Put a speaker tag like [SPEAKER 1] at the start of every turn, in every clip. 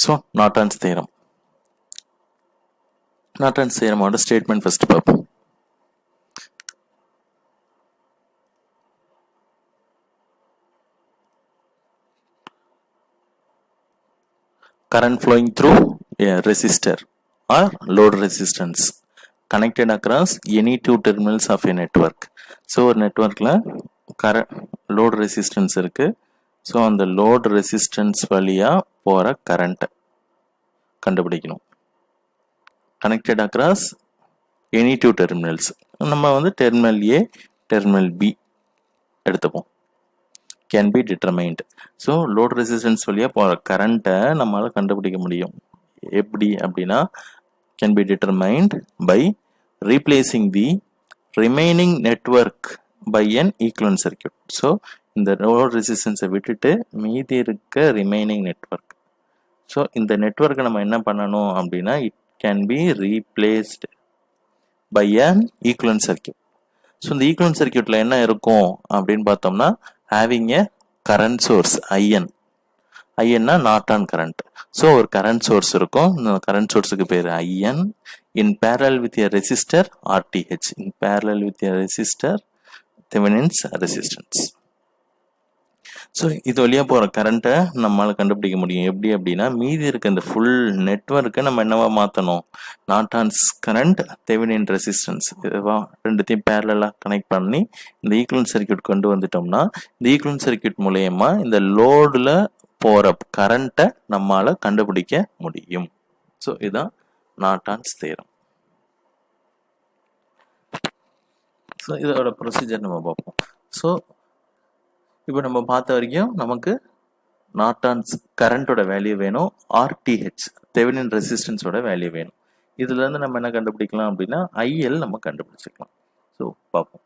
[SPEAKER 1] So Norton's theorem. Norton's தியரமோட statement first பார்ப்போம். Current flowing through a resistor or load resistance connected across any two terminals of a network. So ஒரு நெட்வொர்க்ல load resistance இருக்கு. So அந்த load resistance வழியா போற current கண்டுபிடிக்கணும். Connected across any two terminals. நம்ம வந்து டெர்மினல் ஏ டெர்மினல் பி எடுத்துப்போம். Can be determined. So load resistance வழியா போற கரண்ட்டை நம்மளால கண்டுபிடிக்க முடியும். எப்படி அப்படின்னா can be determined by replacing the remaining network by an equivalent circuit. So இந்த லோட் ரெசிஸ்டன்ஸை விட்டுட்டு மீதி இருக்க ரிமைனிங் நெட்வொர்க். ஸோ இந்த நெட்வொர்க்கை நம்ம என்ன பண்ணணும் அப்படின்னா it can be replaced by an equivalent circuit. So இந்த ஈக்குவலன்ட் சர்க்கியூட்ல என்ன இருக்கும் அப்படின்னு பார்த்தோம்னா having a current source IN. ஐஎன்னா நார்டன் கரண்ட். ஸோ ஒரு கரண்ட் சோர்ஸ் இருக்கும். இந்த கரண்ட் சோர்ஸுக்கு பேர் IN in parallel with a resistor RTH. In parallel with a resistor Thevenin's resistance. So இது வழியா போகிற கரண்ட்டை நம்மளால கண்டுபிடிக்க முடியும். எப்படி அப்படின்னா மீதி இருக்க இந்த ஃபுல் நெட்வொர்க்கை நம்ம என்னவா மாற்றணும், நார்டன்ஸ் கரண்ட் தெவெனின் ரெசிஸ்டன்ஸ் இதுவா ரெண்டுத்தையும் பேரலாக கனெக்ட் பண்ணி இந்த ஈக்குவலன்ட் சர்க்கியூட் கொண்டு வந்துட்டோம்னா இந்த ஈக்குவலன்ட் சர்க்கியூட் மூலயமா இந்த லோடில் போகிற கரண்ட்டை நம்மளால கண்டுபிடிக்க முடியும். ஸோ இதுதான் நார்டன்ஸ் தியரம். ஸோ இதோட ப்ரொசீஜர் நம்ம பார்ப்போம். ஸோ இப்போ நம்ம பார்த்த வரைக்கும் நமக்கு நார்டன்ஸ் கரண்டோட வேல்யூ வேணும், RTH தெவெனின் ரெசிஸ்டன்ஸோட வேல்யூ வேணும். இதுலேருந்து நம்ம என்ன கண்டுபிடிக்கலாம் அப்படின்னா IL நம்ம கண்டுபிடிச்சிக்கலாம். ஸோ பார்ப்போம்.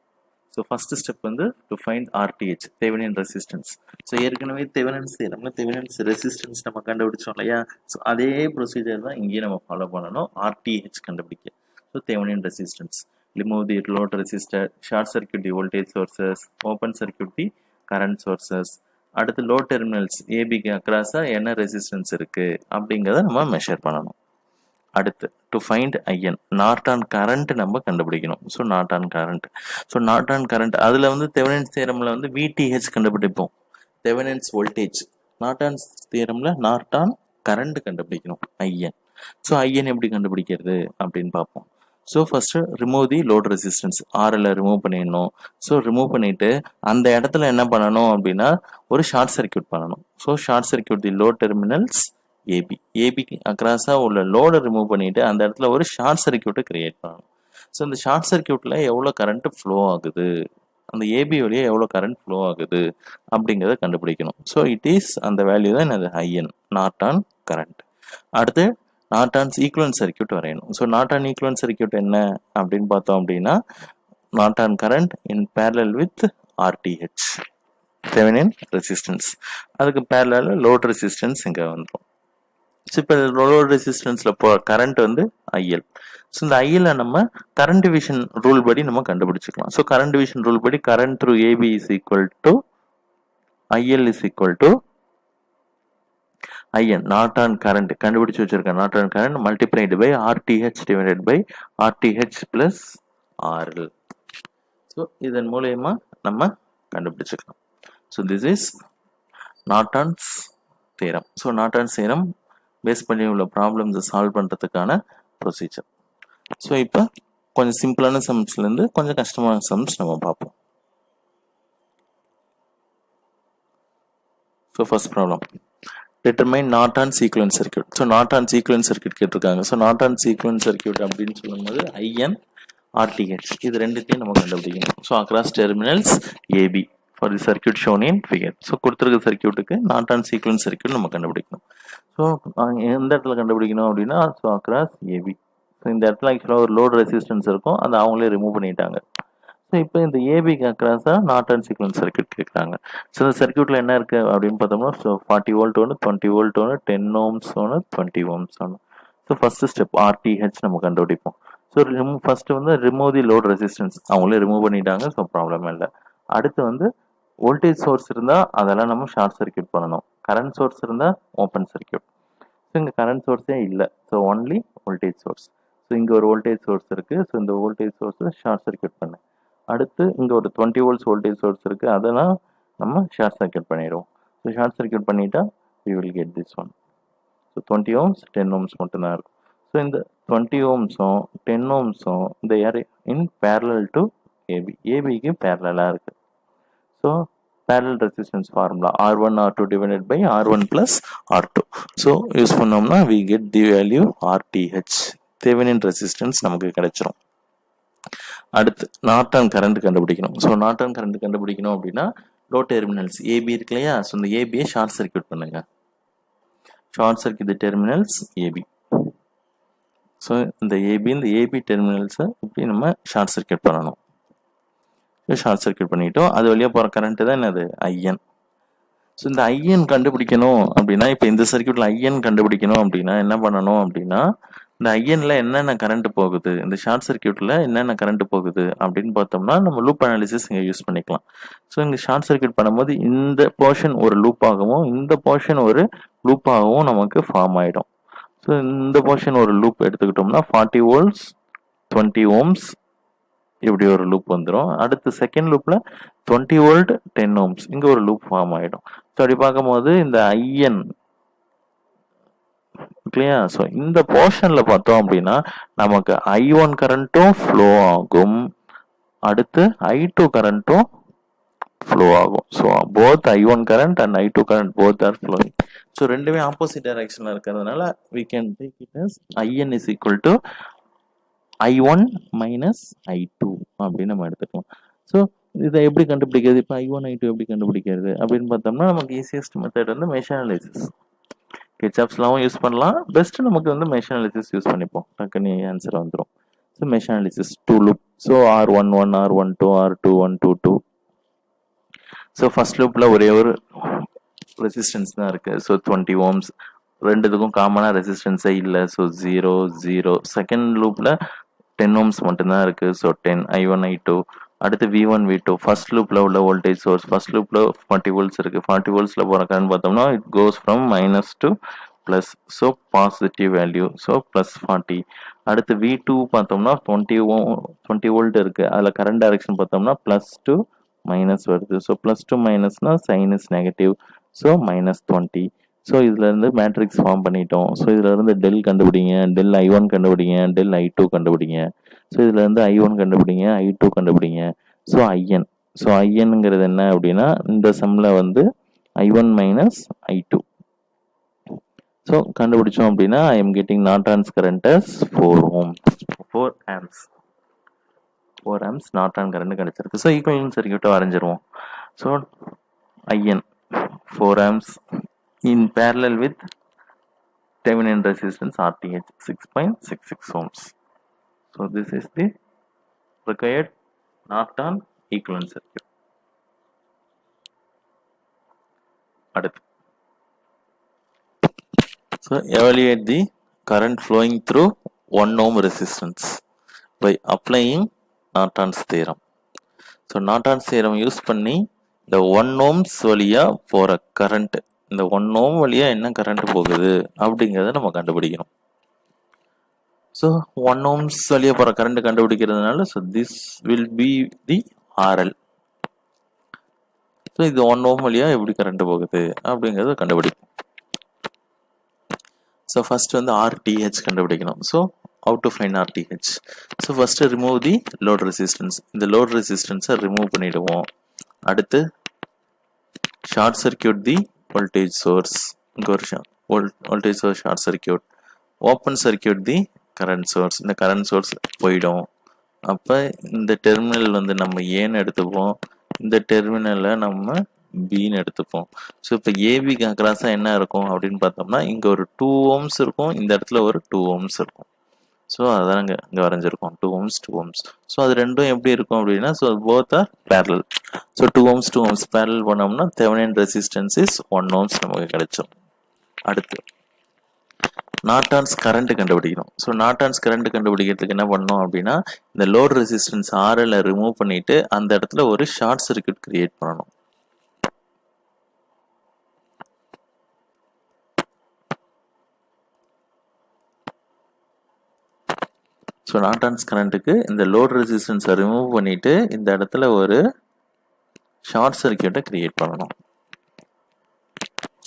[SPEAKER 1] ஸோ ஃபர்ஸ்ட் ஸ்டெப் வந்து to find RTH Thevenin resistance. So ஏற்கனவே தெவெனின்ஸ் ரெசிஸ்டன்ஸ் நம்ம கண்டுபிடிச்சோம் இல்லையா. ஸோ அதே ப்ரொசீஜர் தான் இங்கேயும் நம்ம ஃபாலோ பண்ணணும் RTH கண்டுபிடிக்க. So Thevenin resistance, remove the load resistor, short circuit the voltage sources, open circuit the current sources. அடுத்து லோ டெர்மினல்ஸ் ஏபிக்கு அக்ராஸா என்ன ரெசிஸ்டன்ஸ் இருக்கு அப்படிங்கிறத நம்ம மெஷர் பண்ணணும். அடுத்து to find IN Norton current நம்ம கண்டுபிடிக்கணும். ஸோ நார்டன் கரண்ட் அதில் வந்து தெவெனின்ஸ் தியரம்ல வந்து VTH கண்டுபிடிப்போம், தெவெனின்ஸ் வோல்டேஜ். நார்டன்ஸ் தியரம்ல நார்டன் கரண்ட் கண்டுபிடிக்கணும் IN. ஸோ IN எப்படி கண்டுபிடிக்கிறது அப்படின்னு பார்ப்போம். So first remove the load resistance, RL remove பண்ணிடணும். ஸோ ரிமூவ் பண்ணிட்டு அந்த இடத்துல என்ன பண்ணணும் அப்படின்னா ஒரு ஷார்ட் சர்க்கியூட் பண்ணணும். So short circuit the load terminals ஏபிக்கு அக்ராஸா உள்ள லோடை ரிமூவ் பண்ணிட்டு அந்த இடத்துல ஒரு ஷார்ட் சர்க்கியூட்டை கிரியேட் பண்ணணும். ஸோ இந்த ஷார்ட் சர்க்கியூட்ல எவ்வளோ கரண்ட் ஃப்ளோ ஆகுது, அந்த ஏபி வழியா எவ்வளோ கரண்ட் ஃப்ளோ ஆகுது அப்படிங்கிறத கண்டுபிடிக்கணும். ஸோ இட் இஸ் அந்த வேல்யூ தான் என்னது IN நார்டன் கரண்ட். அடுத்து நார்டன்ஸ் ஈக்குவலன்ட் சர்க்கியூட் வரையணும். ஸோ நார்டன் ஈக்குவலன்ட் சர்க்கியூட் என்ன அப்படின்னு பார்த்தோம் அப்படின்னா Norton current in parallel with RTH Thevenin resistance. அதுக்கு பேரலல் லோட் ரெசிஸ்டன்ஸ் இங்கே வந்துடும். ஸோ இப்போ லோட் ரெசிஸ்டன்ஸில் போ கரண்ட் வந்து IL. ஸோ இந்த IL நம்ம கரண்ட் டிவிஷன் ரூல் படி நம்ம கண்டுபிடிச்சிக்கலாம். ஸோ கரண்ட் டிவிஷன் ரூல் படி current through AB is equal to IL is equal to IN Norton current கண்டுபிடிச்சு வச்சிருக்க Norton current multiplied by RTH divided by RTH plus RL. So இதன் மூலயமா நம்ம கண்டுபிடிச்சிக்கலாம். So this is Norton's theorem. So Norton's theorem base பண்ணி உள்ள ப்ராப்ளம்ஸை solve பண்ணுறதுக்கான ப்ரொசீஜர். ஸோ இப்போ கொஞ்சம் சிம்பிளான சம்ஸ்லேருந்து கொஞ்சம் கஷ்டமான சம்ஸ் நம்ம பார்ப்போம். So first problem determine Norton's equivalent circuit. So Norton's equivalent circuit கேட்டிருக்காங்க. ஸோ நார்டன்ஸ் ஈக்குவலன்ட் சர்க்கியூட் அப்படின்னு சொல்லும்போது IN RTH இது ரெண்டுத்தையும் நம்ம கண்டுபிடிக்கணும். So across terminals AB for the circuit shown in figure. So கொடுத்துருக்க சர்க்கியூட்டுக்கு நார்டன்ஸ் ஈக்குவலன்ட் சர்க்கியூட் நம்ம கண்டுபிடிக்கணும். ஸோ எந்த இடத்துல கண்டுபிடிக்கணும் அப்படின்னா ஸோ அக்ராஸ் AB. ஸோ இந்த இடத்துல ஆக்சுவலாக ஒரு லோட் ரெசிஸ்டன்ஸ் இருக்கும், அதை அவங்களே ரிமூவ் பண்ணிட்டாங்க. ஸோ இப்போ இந்த ஏபிக்கு அக்ராஸாக நார்டன் ஈக்குவலன்ட் சர்க்கியூட் கேட்குறாங்க. ஸோ இந்த சர்க்கியூட்டில் என்ன இருக்குது அப்படின்னு பார்த்தோம்னா ஸோ 40 வோல்ட் ஒன்று, 20 வோல்ட் ஒன்று, 10 ohms ஒன்று, 20 ohms ஒன்று. ஸோ ஃபர்ஸ்ட் ஸ்டெப் RTH நம்ம கண்டுபிடிப்போம். ஸோ ஃபர்ஸ்ட் வந்து ரிமூவ் தி லோட் ரெசிஸ்டன்ஸ், அவங்களே ரிமூவ் பண்ணிட்டாங்க. ஸோ ப்ராப்ளம் இல்லை. அடுத்து வந்து வோல்டேஜ் சோர்ஸ் இருந்தால் அதெல்லாம் நம்ம ஷார்ட் சர்க்கியூட் பண்ணணும். கரண்ட் சோர்ஸ் இருந்தால் ஓப்பன் சர்க்கியூட். ஸோ இங்கே கரண்ட் சோர்ஸே இல்லை. So only voltage source. So இங்கே ஒரு வோல்டேஜ் சோர்ஸ் இருக்குது. ஸோ இந்த வோல்டேஜ் சோர்ஸை ஷார்ட் சர்க்யூட் பண்ணு. அடுத்து இங்கே ஒரு 20 வோல்ட்ஸ் வோல்டேஜ் சோர்ஸ் இருக்குது. அதெல்லாம் நம்ம ஷார்ட் சர்க்யூட் பண்ணிடுவோம். ஸோ ஷார்ட் சர்க்யூட் பண்ணிட்டா we will get this one. So 20 ohms 10 ohms மட்டும்தான் இருக்கும். ஸோ இந்த 20 ohmஸும் 10 ohmஸும் இந்த ஏர் இன் பேரலல் டு ஏபி. ஏபிக்கு பேரலாக இருக்குது. So parallel resistance formula R1 R2 divided by R1 plus R2. So use பண்ணோம்னா we get the value RTH. Thevenin resistance நமக்கு கிடைச்சிரும். அடுத்து நார்டன் கரண்ட் கண்டுபிடிக்கணும். ஸோ நார்டன் கரண்ட் கண்டுபிடிக்கணும் அப்படின்னா லோ டெர்மினல்ஸ் ஏபி இருக்கு இல்லையா? ஸோ இந்த ஏபியை ஷார்ட் சர்க்யூட் பண்ணுங்க. Short circuit terminals AB. So இந்த ஏபி டெர்மினல்ஸை இப்படி நம்ம ஷார்ட் சர்க்யூட் பண்ணணும். ஷார்ட் சர்க்யூட் பண்ணிட்டோம். அது வழியாக போகிற கரண்ட் தான் என்னது? ஐஎன். ஸோ இந்த ஐஎன் கண்டுபிடிக்கணும் அப்படின்னா, இப்போ இந்த சர்க்யூட்டில் ஐஎன் கண்டுபிடிக்கணும் அப்படின்னா என்ன பண்ணணும் அப்படின்னா, இந்த ஐஎன்ல என்னென்ன கரண்ட் போகுது, இந்த ஷார்ட் சர்க்யூட்டில் என்னென்ன கரண்ட் போகுது அப்படின்னு பார்த்தோம்னா நம்ம லூப் அனாலிசிஸ் இங்கே யூஸ் பண்ணிக்கலாம். ஸோ இங்கே ஷார்ட் சர்க்யூட் பண்ணும்போது இந்த போர்ஷன் ஒரு லூப் ஆகவும் இந்த போர்ஷன் ஒரு லூப் ஆகவும் நமக்கு ஃபார்ம் ஆகிடும். ஸோ இந்த போர்ஷன் ஒரு லூப் எடுத்துக்கிட்டோம்னா 40 volts 20 ohms இப்படி ஒரு லூப் வந்துடும். அடுத்து செகண்ட் லூப்ல 20 volt 10 ohms இங்க ஒரு லூப் ஃபார்ம் ஆயிடும். ஸோ அப்படி பார்க்கும்போது இந்த ஐஎன் இல்லையா? ஸோ இந்த போர்ஷன்ல பார்த்தோம் அப்படின்னா நமக்கு I1 கரண்ட்டும் ஃப்ளோ ஆகும், அடுத்து I2 கரண்ட்டும் ஃப்ளோ ஆகும். So both I1 current and I2 current both are flowing. So ரெண்டுமே ஆப்போசிட் டைரக்ஷன்ல இருக்கிறதுனால we can take it as IN is equal to I1 minus I2 அப்படின்னு நம்ம எடுத்துக்கலாம். ஸோ இதை எப்படி கண்டுபிடிக்கிறது? இப்போ I1 I2 எப்படி கண்டுபிடிக்கிறது அப்படின்னு பார்த்தோம்னா நமக்கு ஈஸியஸ்ட் மெத்தட் வந்து மெஷ் அனாலிசிஸ். கிர்ச்சாஃப்ஸ்லாவும் யூஸ் பண்ணலாம். பெஸ்ட் நமக்கு வந்து மெஷ் அனாலிசிஸ் யூஸ் பண்ணிப்போம். டக்குன்னு ஆன்சர் வந்துடும். So mesh analysis 2 loop. So R11 R12 R21 22. So first லூப்ல ஒரே ஒரு ரெசிஸ்டன்ஸ் தான் இருக்கு. So 20 ohms. ரெண்டுத்துக்கும் காமனா ரெசிஸ்டன்ஸே இல்லை. ஸோ 0 0. செகண்ட் லூப்ல 10 ohms மட்டும்தான் இருக்கு. So 10 I1 I2. அடுத்து V1 V2. ஃபர்ஸ்ட் லூப்ல உள்ள வோல்டேஜ் சோர்ஸ். ஃபர்ஸ்ட் லூப்ல 40 volts இருக்கு. 40 voltsல போற கரண்ட் பார்த்தோம்னா it goes from minus to plus. So positive value. So plus 40. அடுத்து V2 பார்த்தோம்னா 20 volt இருக்கு. அதில் கரண்ட் டைரக்ஷன் பார்த்தோம்னா பிளஸ் டு மைனஸ் வருது. ஸோ பிளஸ் டு மைனஸ்னா sign is negative. So minus 20. So இதுல இருந்து மேட்ரிக்ஸ் ஃபார்ம் பண்ணிட்டோம். ஸோ இதுல இருந்து டெல் கண்டுபிடிங்க, டெல் I1 கண்டுபிடிங்க, டெல் I2 கண்டுபிடிங்க. ஸோ இதுல இருந்து I1 கண்டுபிடிங்க, I2 கண்டுபிடிங்க. So IN. ஸோ ஐஎன்ங்கிறது என்ன அப்படின்னா இந்த சம்ல வந்து I1 மைனஸ் I2. ஸோ கண்டுபிடிச்சோம் அப்படின்னா I am getting Norton's current as 4 amps. 4 amps Norton current கிடைச்சிருக்கு. ஸோ ஈக்குவலன்ட் சர்க்யூட்டை வரைஞ்சிருவோம். So IN 4 amps in parallel with Thevenin resistance RTH 6.66 ohms. So this is the required Norton equivalent circuit. அடுத்து so evaluate the current flowing through 1 ohm resistance by applying Norton's theorem. So Norton's theorem use பண்ணி இந்த 1 ohms வழியா போற current, இந்த 1 ohm வழியா என்ன current போகுது அப்படிங்கிறத நம்ம கண்டுபிடிக்கணும். ஸோ 1 ohms வழியா போற கரண்ட் கண்டுபிடிக்கிறதுனால so this will be the RL. So இது 1 ohm வழியா எப்படி கரண்ட் போகுது அப்படிங்கிறத கண்டுபிடிக்கும். ஸோ ஃபர்ஸ்ட் வந்து RTH கண்டுபிடிக்கணும். So how to find RTH? So first remove the load resistance. இந்த லோட் ரெசிஸ்டன்ஸை ரிமூவ் பண்ணிடுவோம். அடுத்து short circuit the voltage source. இங்க ஒரு voltage source short circuit. open circuit தி current source. இந்த current source போயிடும். அப்ப இந்த டெர்மினல் வந்து நம்ம ஏன்னு எடுத்துப்போம், இந்த டெர்மினல்ல நம்ம பின்னு எடுத்துப்போம். ஸோ இப்போ ஏபிக்கு அக்ராஸா என்ன இருக்கும் அப்படின்னு பார்த்தோம்னா இங்க ஒரு 2 ohms இருக்கும், இந்த இடத்துல ஒரு 2 ohms இருக்கும். ஸோ அதான் இங்க வரைஞ்சிருக்கோம் 2 ohms 2 ohms. ஸோ அது ரெண்டும் எப்படி இருக்கும் அப்படின்னா so both are parallel. So 2 ohms 2 ohms parallel பண்ணோம்னா தெவெனின் ரெசிஸ்டன்ஸ் இஸ் 1 ohms நமக்கு கிடைச்சோம். அடுத்து நார்டன்ஸ் கரண்ட் கண்டுபிடிக்கணும். ஸோ நார்டன்ஸ் கரண்ட் கண்டுபிடிக்கிறதுக்கு என்ன பண்ணோம் அப்படின்னா இந்த லோட் ரெசிஸ்டன்ஸ் RL ரிமூவ் பண்ணிட்டு அந்த இடத்துல ஒரு ஷார்ட் சர்க்யூட் கிரியேட் பண்ணணும். ஸோ நார்டன்ஸ் கரண்ட்டுக்கு இந்த லோட் ரெசிஸ்டன்ஸை ரிமூவ் பண்ணிட்டு இந்த இடத்துல ஒரு ஷார்ட் சர்க்யூட்டை கிரியேட் பண்ணணும்.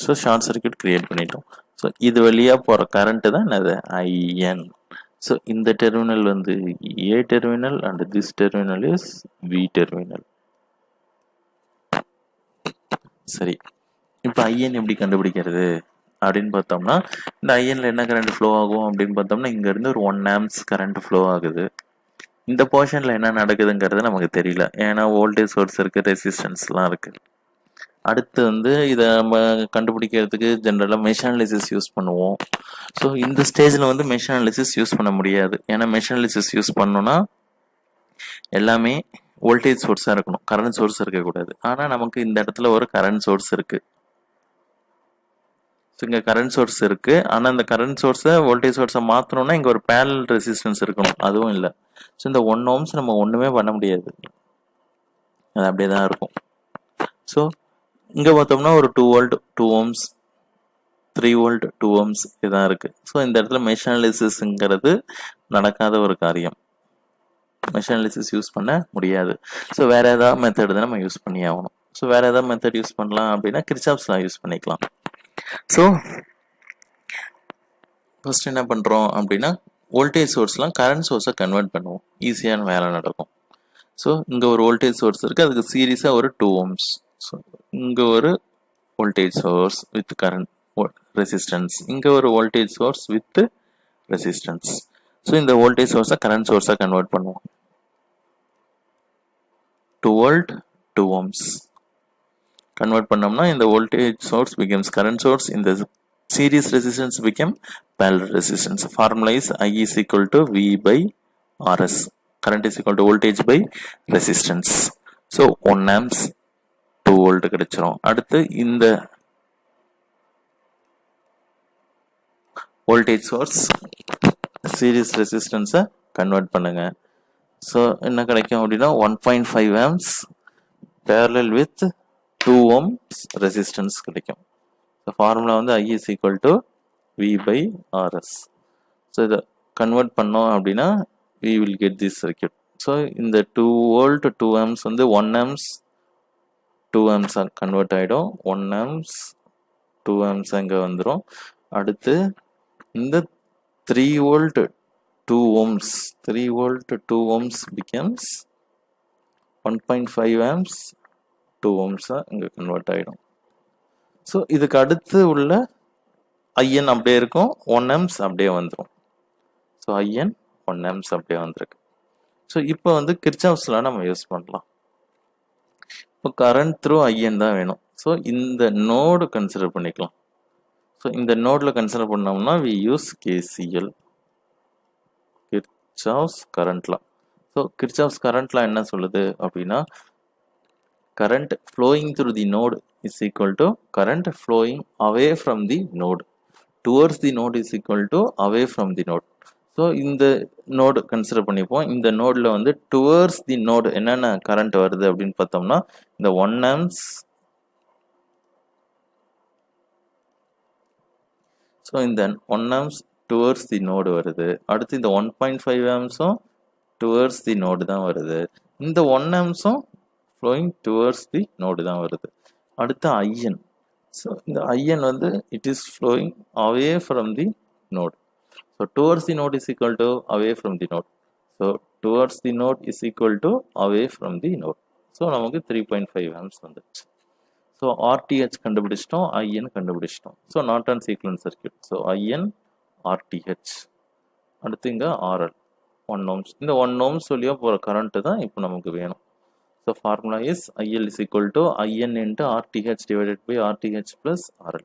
[SPEAKER 1] ஸோ ஷார்ட் சர்க்யூட் கிரியேட் பண்ணிட்டோம். ஸோ இது வழியாக போகிற கரண்ட்டு தான் என்னது ஐஎன். ஸோ இந்த டெர்மினல் வந்து A terminal and this terminal is B terminal. சரி, இப்போ ஐஎன் எப்படி கண்டுபிடிக்கிறது அப்படின்னு பார்த்தோம்னா, இந்த ஐஎன்ல என்ன கரண்ட் ஃப்ளோ ஆகும் அப்படின்னு பார்த்தோம்னா, இங்கேருந்து ஒரு 1 amps கரண்ட் ஃப்ளோ ஆகுது. இந்த போர்ஷனில் என்ன நடக்குதுங்கிறது நமக்கு தெரியல, ஏன்னா வோல்டேஜ் சோர்ஸ் இருக்குது, ரெசிஸ்டன்ஸ்லாம் இருக்குது. அடுத்து வந்து இதை நம்ம கண்டுபிடிக்கிறதுக்கு ஜென்ரலாக மெஷ் அனாலிசிஸ் யூஸ் பண்ணுவோம். ஸோ இந்த ஸ்டேஜில் வந்து மெஷ் அனாலிசிஸ் யூஸ் பண்ண முடியாது, ஏன்னா மெஷ் அனாலிசிஸ் யூஸ் பண்ணோன்னா எல்லாமே வோல்டேஜ் சோர்ஸாக இருக்கணும், கரண்ட் சோர்ஸ் இருக்கக்கூடாது. ஆனால் நமக்கு இந்த இடத்துல ஒரு கரண்ட் சோர்ஸ் இருக்குது. ஸோ இங்கே கரண்ட் சோர்ஸ் இருக்குது, ஆனால் இந்த கரண்ட் சோர்ஸை வோல்டேஜ் சோர்ஸை மாற்றணும்னா இங்கே ஒரு பேரலல் ரெசிஸ்டன்ஸ் இருக்கணும், அதுவும் இல்லை. ஸோ இந்த 1 ohms நம்ம ஒன்றுமே பண்ண முடியாது, அது அப்படியே தான் இருக்கும். ஸோ இங்கே பார்த்தோம்னா ஒரு 2 volt 2 ohms 3 volt 2 ohms இதுதான் இருக்குது. ஸோ இந்த இடத்துல மெஷ் அனாலிசிஸ்ங்கிறது நடக்காத ஒரு காரியம், மெஷ் அனாலிசிஸ் யூஸ் பண்ண முடியாது. ஸோ வேறு ஏதாவது மெத்தட் தான் நம்ம யூஸ் பண்ணி ஆகணும். ஸோ வேறு ஏதாவது மெத்தட் யூஸ் பண்ணலாம் அப்படின்னா கிர்ச்சாஃப்ஸ் லா யூஸ் பண்ணிக்கலாம். ஸோ ஃபர்ஸ்ட் என்ன பண்ணுறோம் அப்படின்னா, வோல்டேஜ் சோர்ஸ்லாம் கரண்ட் சோர்ஸை கன்வெர்ட் பண்ணுவோம், ஈஸியான வேலை நடக்கும். ஸோ இங்கே ஒரு வோல்டேஜ் சோர்ஸ் இருக்குது, அதுக்கு சீரியஸாக ஒரு 2 ohms. ஸோ இங்கே ஒரு voltage source with current resistance, இங்கே ஒரு voltage source with resistance. So இந்த வோல்டேஜ் சோர்ஸை கரண்ட் சோர்ஸாக கன்வெர்ட் பண்ணுவோம். 2 volt 2 ohms கன்வெர்ட் பண்ணோம்னா இந்த voltage source becomes current source, இந்த series resistance become parallel resistance. Formula is I is equal to V by RS. Current is equal to voltage by resistance. So 1 amps 2 volt கிடைச்சிரும். அடுத்து இந்த voltage source series ரெசிஸ்டன்ஸை convert பண்ணுங்க. So என்ன கிடைக்கும் அப்படின்னா 1.5 amps parallel with 2 ohms resistance கிடைக்கும். So formula வந்து I is equal to V by RS. So இதை கன்வெர்ட் பண்ணோம் அப்படின்னா we will get this circuit. So இந்த 2 volt 2 amps வந்து 1 amps 2 amps கன்வெர்ட் ஆகிடும். 1 amps 2 amps அங்கே வந்துடும். அடுத்து இந்த 3 volt 2 ohms 3 volt 2 ohms becomes 1.5 amps 2 ohms இங்கே கன்வெர்ட் ஆகிடும். ஸோ இதுக்கு அடுத்து உள்ள ஐஎன் அப்படியே இருக்கும், 1 amps அப்படியே வந்துடும். ஸோ ஐஎன் 1 amps அப்படியே வந்திருக்கு. ஸோ இப்போ வந்து கிர்ச்சாஃப்ஸ் லா நம்ம யூஸ் பண்ணலாம். இப்போ கரண்ட் த்ரூ ஐஎன் தான் வேணும். ஸோ இந்த நோடு கன்சிடர் பண்ணிக்கலாம். ஸோ இந்த நோடில் கன்சிடர் பண்ணோம்னா we use KCL, Kirchhoff's current law. So Kirchhoff's current law என்ன சொல்லுது அப்படின்னா, current flowing through the node is equal to current flowing away from the node. Towards the node is equal to away from the node. So இந்த node consider பண்ணிப்போம். இந்த நோடில் வந்து towards the node என்னென்ன current வருது அப்படின்னு பார்த்தோம்னா, இந்த 1 amps, so இந்த 1 amps டுவர்ட்ஸ் தி நோடு வருது. அடுத்து இந்த 1.5 amps-உம் டுவர்ட்ஸ் தி நோடு தான் வருது. இந்த 1 amps-உம் flowing towards the node தான் வருது. அடுத்து IN. ஸோ இந்த IN வந்து it is flowing away from the node. So towards the node is equal to away from the node. So towards the node is equal to away from the node. So நமக்கு 3.5 amps வந்துச்சு. So RTH கண்டுபிடிச்சிட்டோம், IN கண்டுபிடிச்சிட்டோம். So Norton's equivalent circuit. So IN RTH. அடுத்து இங்கே RL 1 ohms. இந்த 1 ohms வழியாக போகிற current தான் இப்போ நமக்கு வேணும். So formula is IL is equal to IN into RTH divided by RTH plus RL.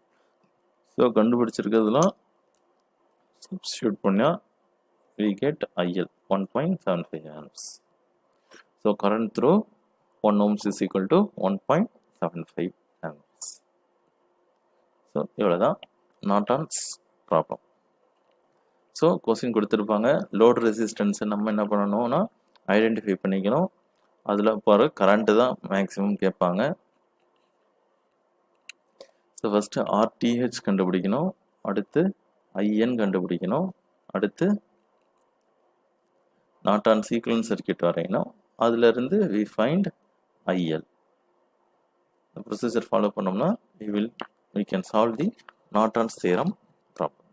[SPEAKER 1] So கண்டுபிடிச்சிருக்கிறதுலாம் substitute பண்ணா we get IL 1.75 amps. So current through 1 ohms is equal to 1.75 amps. So இவ்வளவுதான் Norton's problem. So question கொடுத்துருப்பாங்க, load ரெசிஸ்டன்ஸை நம்ம என்ன பண்ணணும்னா identify பண்ணிக்கணும். அதில் போகிற current தான் மேக்ஸிமம் கேட்பாங்க. ஸோ ஃபஸ்ட்டு RTH கண்டுபிடிக்கணும், அடுத்து IN கண்டுபிடிக்கணும், அடுத்து நார்டான்ஸ் ஈக்குவலன்ட் சர்க்யூட் வரையணும். அதுல இருந்து we find IL. The procedure follow பண்ணோம்னா we can solve the Norton's theorem problem.